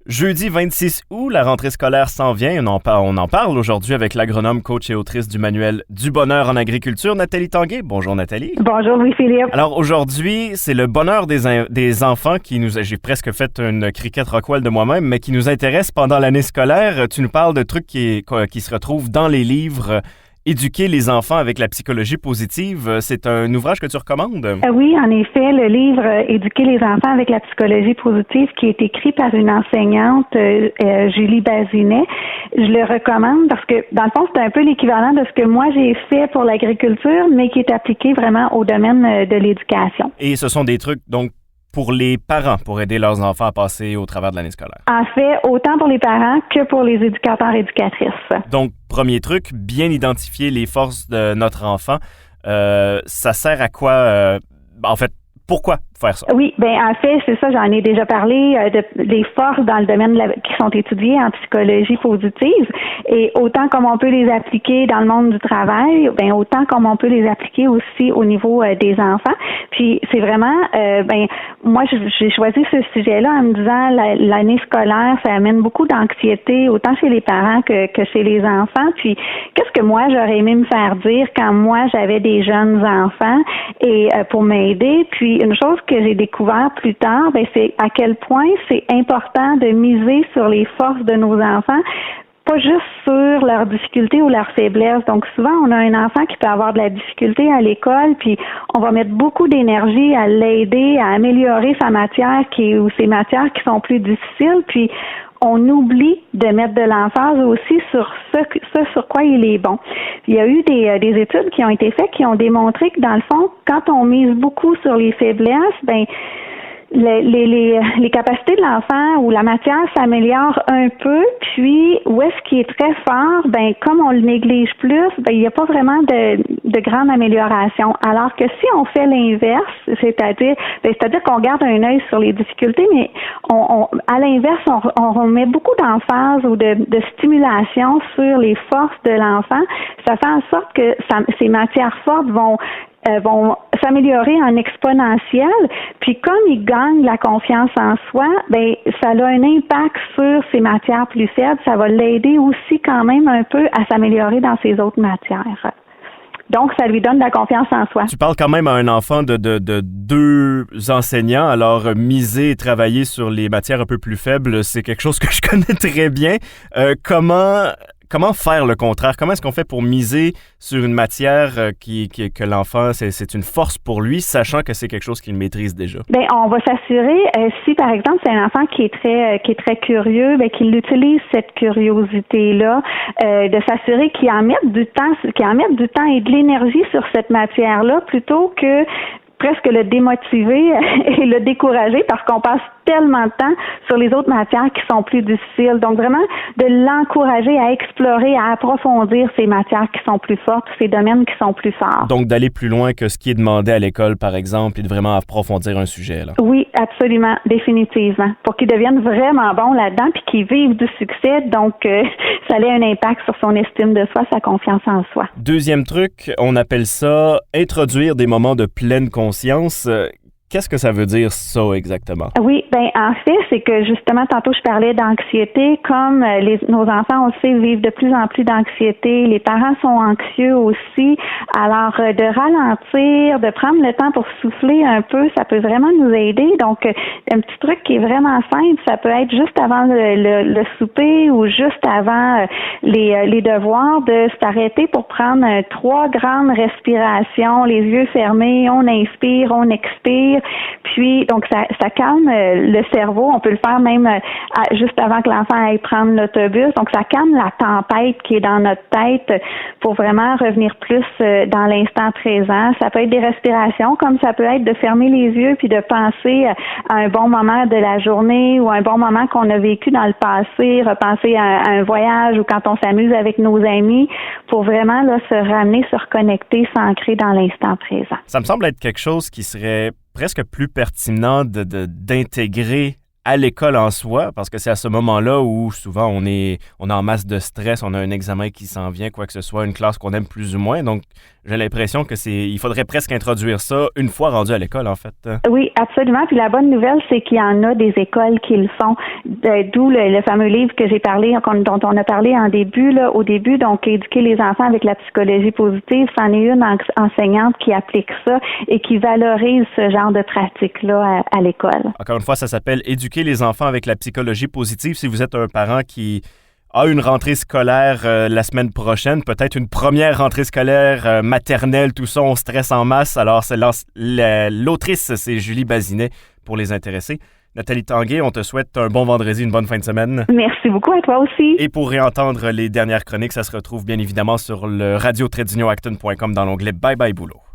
Jeudi 26 août, la rentrée scolaire s'en vient. On en parle aujourd'hui avec l'agronome, coach et autrice du manuel Du bonheur en agriculture, Nathalie Tanguay. Bonjour Nathalie. Bonjour Louis-Philippe. Alors aujourd'hui, c'est le bonheur des enfants qui nous... J'ai presque fait une cricket Rockwell de moi-même, mais qui nous intéresse pendant l'année scolaire. Tu nous parles de trucs qui se retrouvent dans les livres. Éduquer les enfants avec la psychologie positive, c'est un ouvrage que tu recommandes? Oui, en effet, le livre Éduquer les enfants avec la psychologie positive qui est écrit par une enseignante, Julie Bazinet, je le recommande parce que, dans le fond, c'est un peu l'équivalent de ce que moi j'ai fait pour l'agriculture, mais qui est appliqué vraiment au domaine de l'éducation. Et ce sont des trucs, donc, pour les parents, pour aider leurs enfants à passer au travers de l'année scolaire? En fait, autant pour les parents que pour les éducateurs et éducatrices. Donc, premier truc, bien identifier les forces de notre enfant. Ça sert à quoi? En fait, pourquoi faire ça? Oui, en fait, c'est ça, j'en ai déjà parlé, des forces dans le domaine qui sont étudiées en psychologie positive. Et autant comme on peut les appliquer dans le monde du travail, autant comme on peut les appliquer aussi au niveau des enfants. Puis c'est vraiment, moi j'ai choisi ce sujet-là en me disant l'année scolaire, ça amène beaucoup d'anxiété, autant chez les parents que chez les enfants. Puis qu'est-ce que moi j'aurais aimé me faire dire quand moi j'avais des jeunes enfants et pour m'aider. Puis une chose que j'ai découvert plus tard, c'est à quel point c'est important de miser sur les forces de nos enfants, pas juste sur leurs difficultés ou leurs faiblesses. Donc souvent, on a un enfant qui peut avoir de la difficulté à l'école, puis on va mettre beaucoup d'énergie à l'aider, à améliorer sa matière ou ses matières qui sont plus difficiles, puis on oublie de mettre de l'emphase aussi sur ce sur quoi il est bon. Il y a eu des études qui ont été faites qui ont démontré que dans le fond, quand on mise beaucoup sur les faiblesses, les capacités de l'enfant ou la matière s'améliore un peu, puis où est-ce qu'il est très fort, comme on le néglige plus, il n'y a pas vraiment de grande amélioration. Alors que si on fait l'inverse, c'est-à-dire qu'on garde un œil sur les difficultés, mais à l'inverse, on met beaucoup d'emphase ou de stimulation sur les forces de l'enfant, ça fait en sorte que ces matières fortes vont s'améliorer en exponentiel. Puis comme il gagne la confiance en soi, ça a un impact sur ses matières plus faibles. Ça va l'aider aussi quand même un peu à s'améliorer dans ses autres matières. Donc, ça lui donne de la confiance en soi. Tu parles quand même à un enfant de 2 enseignants, alors miser et travailler sur les matières un peu plus faibles, c'est quelque chose que je connais très bien. Comment faire le contraire? Comment est-ce qu'on fait pour miser sur une matière que l'enfant, c'est une force pour lui, sachant que c'est quelque chose qu'il maîtrise déjà? On va s'assurer, si par exemple c'est un enfant qui est très curieux, qu'il utilise cette curiosité-là, de s'assurer qu'il en mette du temps et de l'énergie sur cette matière-là, plutôt que presque le démotiver et le décourager parce qu'on passe tellement de temps sur les autres matières qui sont plus difficiles. Donc, vraiment, de l'encourager à explorer, à approfondir ces matières qui sont plus fortes, ces domaines qui sont plus forts. Donc, d'aller plus loin que ce qui est demandé à l'école, par exemple, et de vraiment approfondir un sujet, là. Oui, absolument, définitivement. Pour qu'il devienne vraiment bon là-dedans puis qu'il vive du succès, donc ça a un impact sur son estime de soi, sa confiance en soi. Deuxième truc, on appelle ça introduire des moments de pleine conscience. Qu'est-ce que ça veut dire, ça, exactement? Oui, en fait, c'est que justement, tantôt, je parlais d'anxiété. Comme nos enfants, on le sait, vivent de plus en plus d'anxiété. Les parents sont anxieux aussi. Alors, de ralentir, de prendre le temps pour souffler un peu, ça peut vraiment nous aider. Donc, un petit truc qui est vraiment simple, ça peut être juste avant le souper ou juste avant les devoirs, de s'arrêter pour prendre 3 grandes respirations, les yeux fermés, on inspire, on expire. Puis, donc, ça calme le cerveau. On peut le faire même juste avant que l'enfant aille prendre l'autobus. Donc, ça calme la tempête qui est dans notre tête pour vraiment revenir plus dans l'instant présent. Ça peut être des respirations, comme ça peut être de fermer les yeux puis de penser à un bon moment de la journée ou un bon moment qu'on a vécu dans le passé, repenser à un voyage ou quand on s'amuse avec nos amis pour vraiment se ramener, se reconnecter, s'ancrer dans l'instant présent. Ça me semble être quelque chose qui serait presque plus pertinent d'intégrer à l'école en soi, parce que c'est à ce moment-là où souvent on est en masse de stress, on a un examen qui s'en vient, quoi que ce soit, une classe qu'on aime plus ou moins. Donc, j'ai l'impression que il faudrait presque introduire ça une fois rendu à l'école, en fait. Oui, absolument. Puis la bonne nouvelle, c'est qu'il y en a des écoles qui le font. D'où le fameux livre que j'ai parlé, dont on a parlé au début, donc éduquer les enfants avec la psychologie positive. C'en est une enseignante qui applique ça et qui valorise ce genre de pratique-là à l'école. Encore une fois, ça s'appelle Éduquer les enfants avec la psychologie positive. Si vous êtes un parent qui a une rentrée scolaire la semaine prochaine, peut-être une première rentrée scolaire maternelle, tout ça, on stresse en masse. Alors, l'autrice, c'est Julie Bazinet pour les intéressés. Nathalie Tanguay, on te souhaite un bon vendredi, une bonne fin de semaine. Merci beaucoup à toi aussi. Et pour réentendre les dernières chroniques, ça se retrouve bien évidemment sur le radio-acton.com dans l'onglet Bye Bye Boulot.